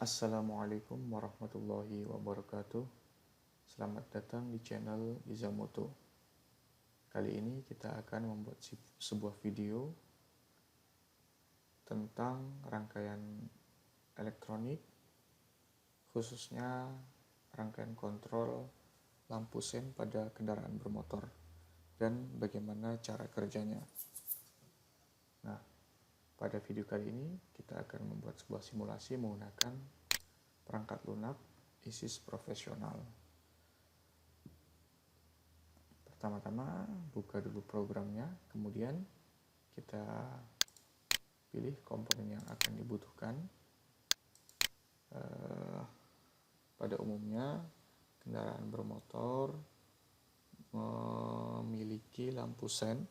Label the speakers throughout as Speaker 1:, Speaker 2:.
Speaker 1: Assalamualaikum warahmatullahi wabarakatuh. Selamat datang di channel Izamoto. Kali ini kita akan membuat sebuah video tentang rangkaian elektronik, khususnya rangkaian kontrol lampu sen pada kendaraan bermotor dan bagaimana cara kerjanya. Nah, pada video kali ini kita akan membuat sebuah simulasi menggunakan perangkat lunak ISIS profesional. Pertama-tama buka dulu programnya, kemudian kita pilih komponen yang akan dibutuhkan. Pada umumnya kendaraan bermotor memiliki lampu sen.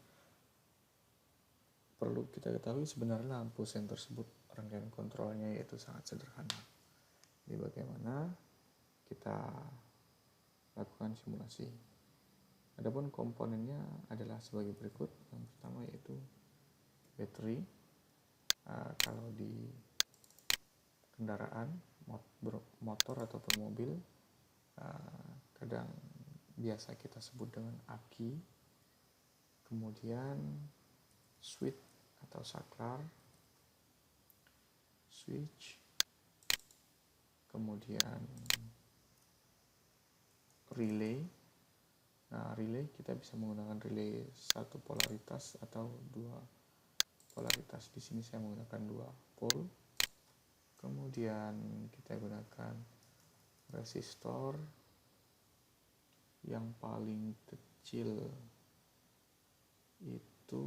Speaker 1: Perlu kita ketahui sebenarnya lampu sen tersebut rangkaian kontrolnya yaitu sangat sederhana. Jadi bagaimana kita lakukan simulasi. Adapun komponennya adalah sebagai berikut. Yang pertama yaitu baterai. Kalau di kendaraan motor ataupun mobil, kadang biasa kita sebut dengan aki. Kemudian switch atau saklar, switch, kemudian relay. Nah, relay kita bisa menggunakan relay satu polaritas atau dua polaritas. Di sini saya menggunakan 2 pole. Kemudian kita gunakan resistor yang paling kecil itu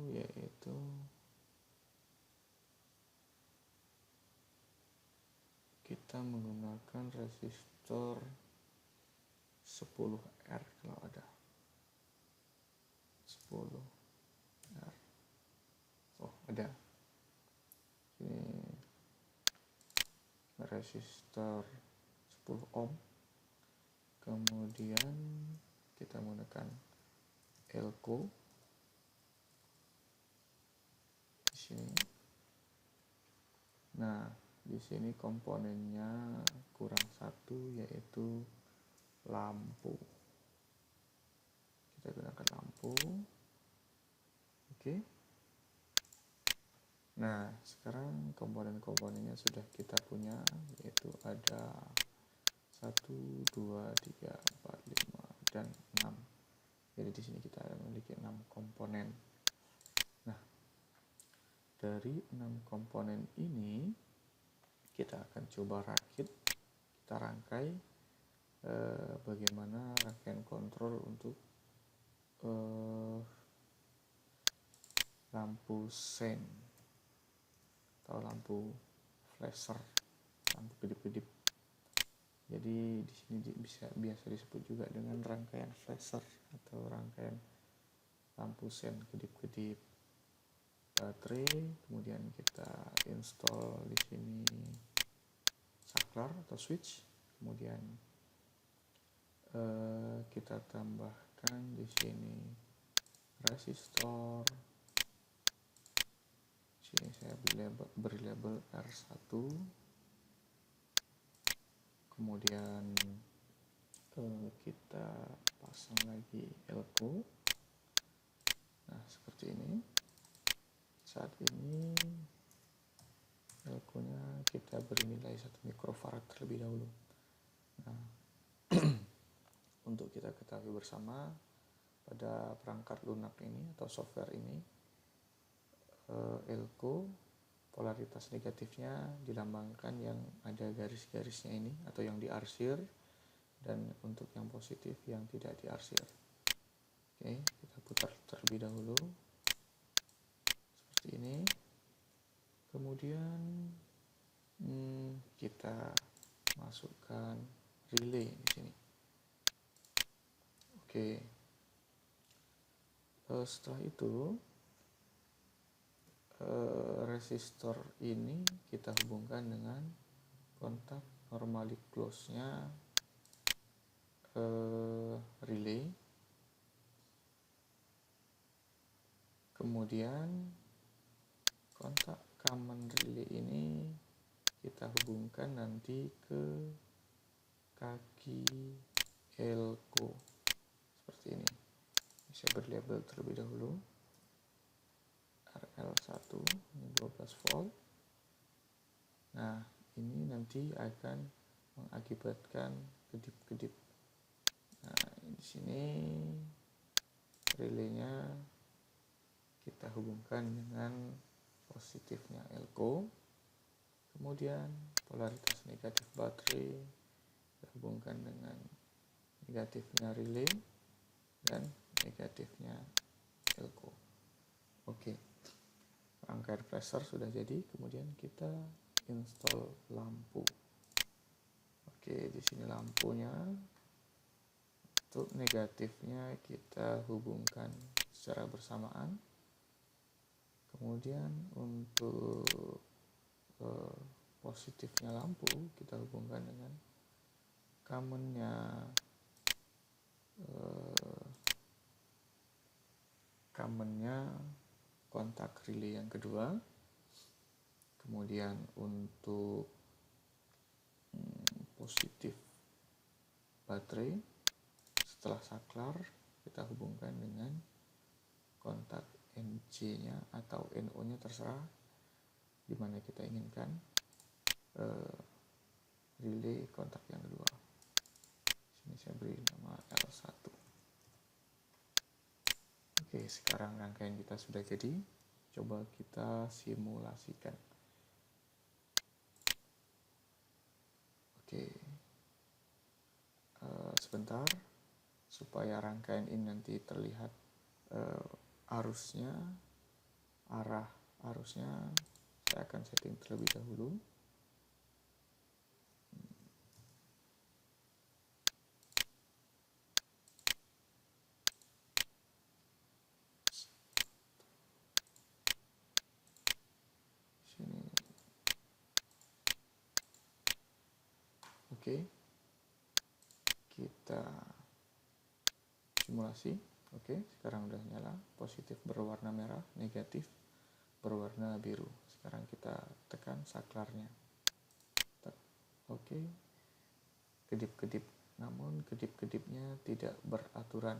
Speaker 1: yaitu kita menggunakan resistor 10R kalau ada 10R. Oh, ada. Ini resistor 10 ohm. Kemudian kita menggunakan elko di sini. Nah, di sini komponennya kurang satu yaitu lampu. Kita gunakan lampu. Oke. Nah, sekarang komponen-komponennya sudah kita punya, yaitu ada 1, 2, 3, 4, 5, dan 6. Jadi di sini kita memiliki 6 komponen. Nah, dari 6 komponen ini kita akan coba rakit, kita rangkai bagaimana rangkaian kontrol untuk lampu sen atau lampu flasher, lampu kedip-kedip. Jadi di sini biasa disebut juga dengan rangkaian flasher atau rangkaian lampu sen kedip-kedip. Baterai, kemudian kita install di sini saklar atau switch, kemudian kita tambahkan di sini resistor. Sini saya beri label R1. Kemudian kita pasang lagi elko. Nah, seperti ini. Saat ini elko-nya kita beri nilai 1 mikrofarad terlebih dahulu. Nah, untuk kita ketahui bersama, pada perangkat lunak ini atau software ini, elko polaritas negatifnya dilambangkan yang ada garis-garisnya ini atau yang diarsir, dan untuk yang positif yang tidak diarsir. Oke, kita putar terlebih dahulu seperti ini. Kemudian kita masukkan relay di sini. Oke. Setelah itu resistor ini kita hubungkan dengan kontak normally close-nya relay. Kemudian kontak common relay ini kita hubungkan nanti ke kaki elko seperti ini. Saya beri label terlebih dahulu RL1, ini 12 volt. Nah, ini nanti akan mengakibatkan kedip-kedip. Nah, di sini relaynya kita hubungkan dengan positifnya elko, kemudian polaritas negatif baterai kita hubungkan dengan negatifnya relay dan negatifnya elko. Oke, rangkaian pressure sudah jadi, kemudian kita install lampu. Oke, di sini lampunya. Untuk negatifnya kita hubungkan secara bersamaan. Kemudian untuk positifnya lampu kita hubungkan dengan kamennya kontak relay yang kedua. Kemudian untuk positif baterai setelah saklar kita hubungkan dengan kontak NC-nya atau NO-nya, terserah di mana kita inginkan relay kontak yang kedua. Sini saya beri nama L1. Oke, sekarang rangkaian kita sudah jadi. Coba kita simulasikan. Oke, sebentar supaya rangkaian ini nanti terlihat arah arusnya saya akan setting terlebih dahulu. Sini. Oke, kita simulasi. Oke, sekarang udah nyala. Positif berwarna merah, negatif berwarna biru. Sekarang kita tekan saklarnya. Oke, kedip-kedip, namun kedip-kedipnya tidak beraturan.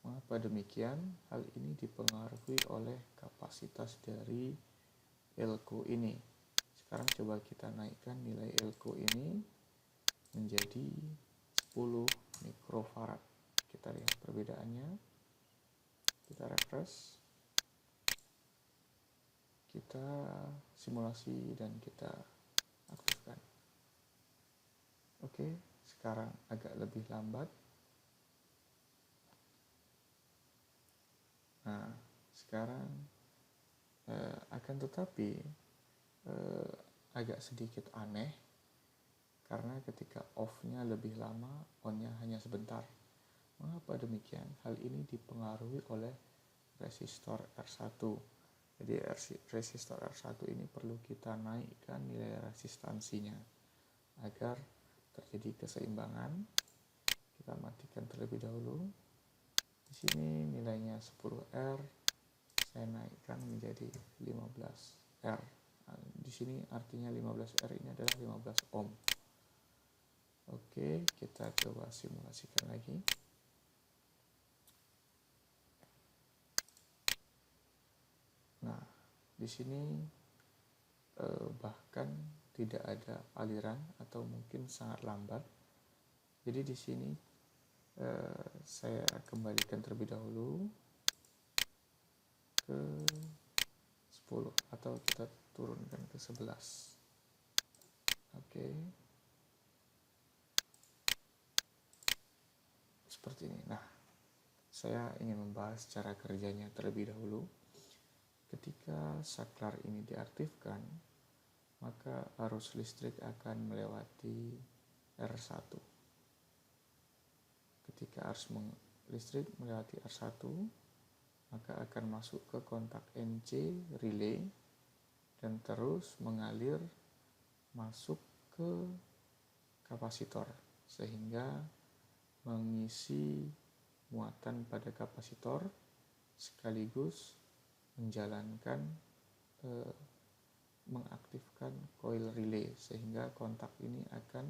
Speaker 1: Mengapa demikian? Hal ini dipengaruhi oleh kapasitas dari elko ini. Sekarang coba kita naikkan nilai elko ini menjadi 10 mikrofarad. Kita lihat perbedaannya. Kita refresh. Kita simulasi dan kita aktifkan. Oke, sekarang agak lebih lambat. Nah, sekarang akan tetapi agak sedikit aneh karena ketika off-nya lebih lama, on-nya hanya sebentar. Mengapa demikian? Hal ini dipengaruhi oleh resistor R1. Jadi resistor R1 ini perlu kita naikkan nilai resistansinya agar terjadi keseimbangan. Kita matikan terlebih dahulu. Di sini nilainya 10R, saya naikkan menjadi 15R. Nah, di sini artinya 15R ini adalah 15 ohm. Oke, kita coba simulasikan lagi. Nah, di sini bahkan tidak ada aliran atau mungkin sangat lambat. Jadi di sini saya kembalikan terlebih dahulu ke 10 atau kita turunkan ke 11. Oke. Seperti ini. Nah, saya ingin membahas cara kerjanya terlebih dahulu. Ketika saklar ini diaktifkan, maka arus listrik akan melewati R1. Ketika arus listrik melewati R1, maka akan masuk ke kontak NC relay dan terus mengalir masuk ke kapasitor sehingga mengisi muatan pada kapasitor sekaligus menjalankan mengaktifkan coil relay sehingga kontak ini akan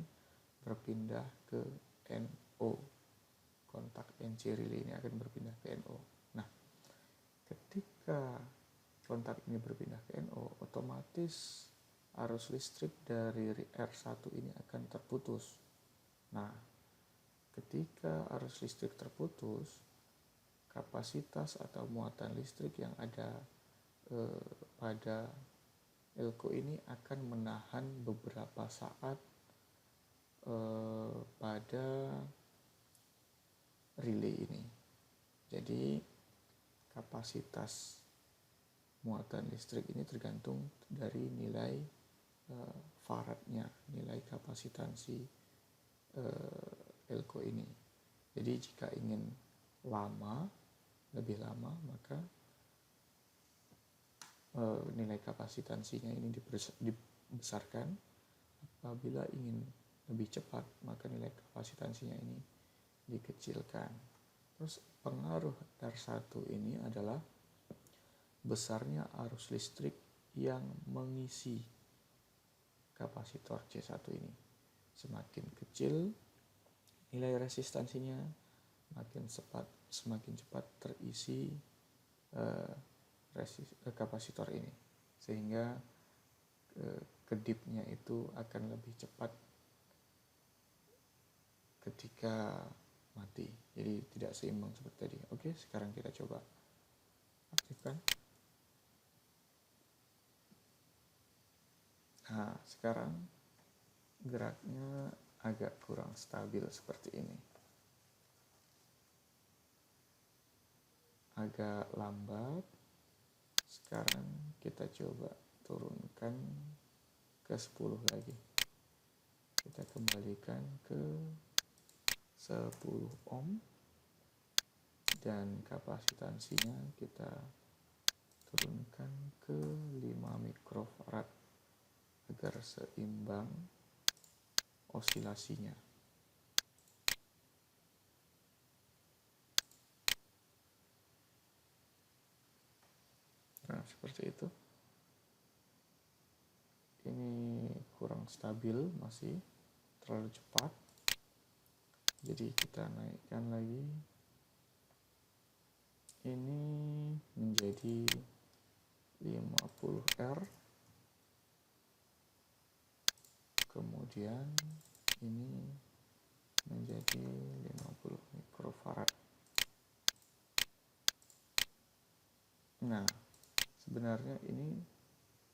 Speaker 1: berpindah ke NO. Kontak NC relay ini akan berpindah ke NO. Nah, ketika kontak ini berpindah ke NO, otomatis arus listrik dari R1 ini akan terputus. Nah, ketika arus listrik terputus, kapasitas atau muatan listrik yang ada pada elko ini akan menahan beberapa saat pada relay ini. Jadi kapasitas muatan listrik ini tergantung dari nilai faradnya, nilai kapasitansi elko ini. Jadi jika ingin lebih lama, maka nilai kapasitansinya ini dibesarkan. Apabila ingin lebih cepat, maka nilai kapasitansinya ini dikecilkan. Terus pengaruh R1 ini adalah besarnya arus listrik yang mengisi kapasitor C1 ini. Semakin kecil nilai resistansinya, semakin cepat terisi kapasitor ini, sehingga kedipnya itu akan lebih cepat ketika mati. Jadi tidak seimbang seperti tadi. Oke, sekarang kita coba aktifkan. Nah, sekarang geraknya agak kurang stabil seperti ini. Agak lambat. Sekarang kita coba turunkan ke 10 lagi. Kita kembalikan ke 10 ohm dan kapasitansinya kita turunkan ke 5 mikrofarad agar seimbang osilasinya. Nah, seperti itu. Ini kurang stabil, masih terlalu cepat. Jadi kita naikkan lagi. Ini menjadi 50R. Kemudian ini menjadi 50 mikrofarad. Nah, sebenarnya ini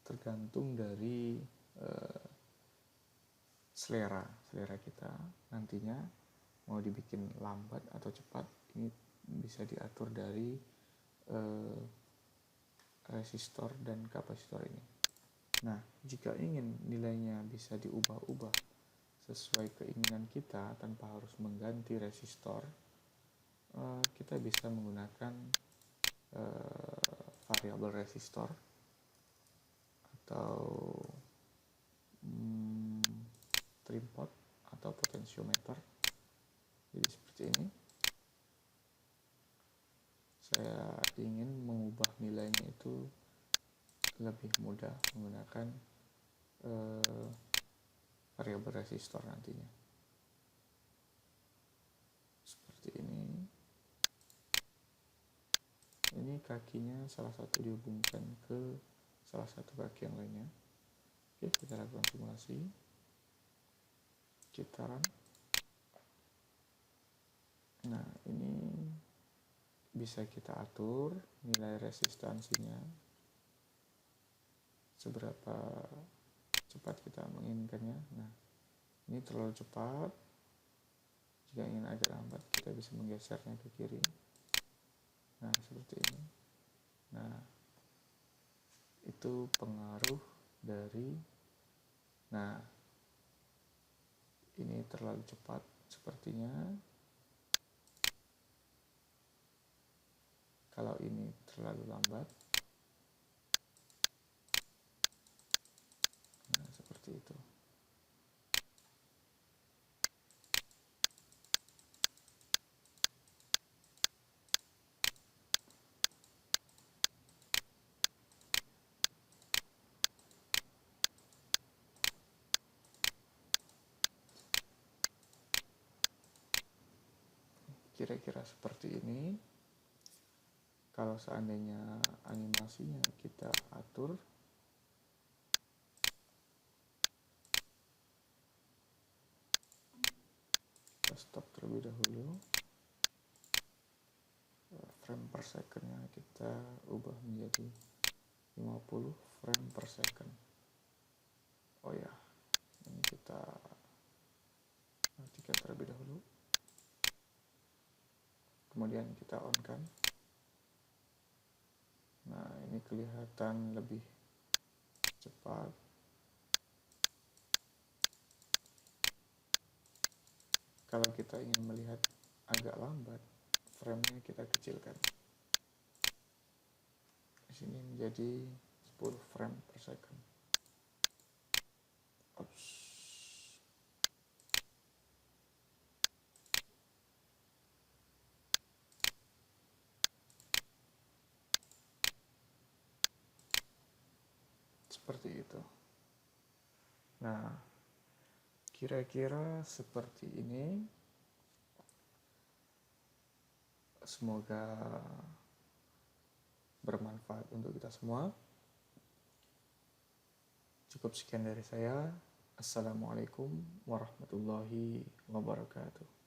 Speaker 1: tergantung dari selera kita nantinya mau dibikin lambat atau cepat. Ini bisa diatur dari resistor dan kapasitor ini. Nah, jika ingin nilainya bisa diubah-ubah sesuai keinginan kita tanpa harus mengganti resistor, kita bisa menggunakan variabel resistor atau trim pot atau potensiometer. Jadi seperti ini. Saya ingin mengubah nilainya itu lebih mudah menggunakan variabel resistor nantinya. Seperti ini. Ini kakinya salah satu dihubungkan ke salah satu kaki yang lainnya. Oke, kita lakukan simulasi. Kita run. Nah, ini bisa kita atur nilai resistansinya seberapa cepat kita menginginkannya. Nah, ini terlalu cepat. Jika ingin agak lambat, kita bisa menggesernya ke kiri. Nah, seperti ini. Nah, itu pengaruh dari, nah, ini terlalu cepat sepertinya. Kalau ini terlalu lambat. Nah, seperti itu. kira-kira seperti ini. Kalau seandainya animasinya kita atur, kita stop terlebih dahulu. Frame per secondnya kita ubah menjadi 50 frame per second. Oh ya, ini kita matikan terlebih dahulu, kemudian kita on kan. Nah, ini kelihatan lebih cepat. Kalau kita ingin melihat agak lambat, frame-nya kita kecilkan. Di sini menjadi 10 frame per second. Oops. Seperti itu. Nah, kira-kira seperti ini. Semoga bermanfaat untuk kita semua. Cukup sekian dari saya. Assalamualaikum warahmatullahi wabarakatuh.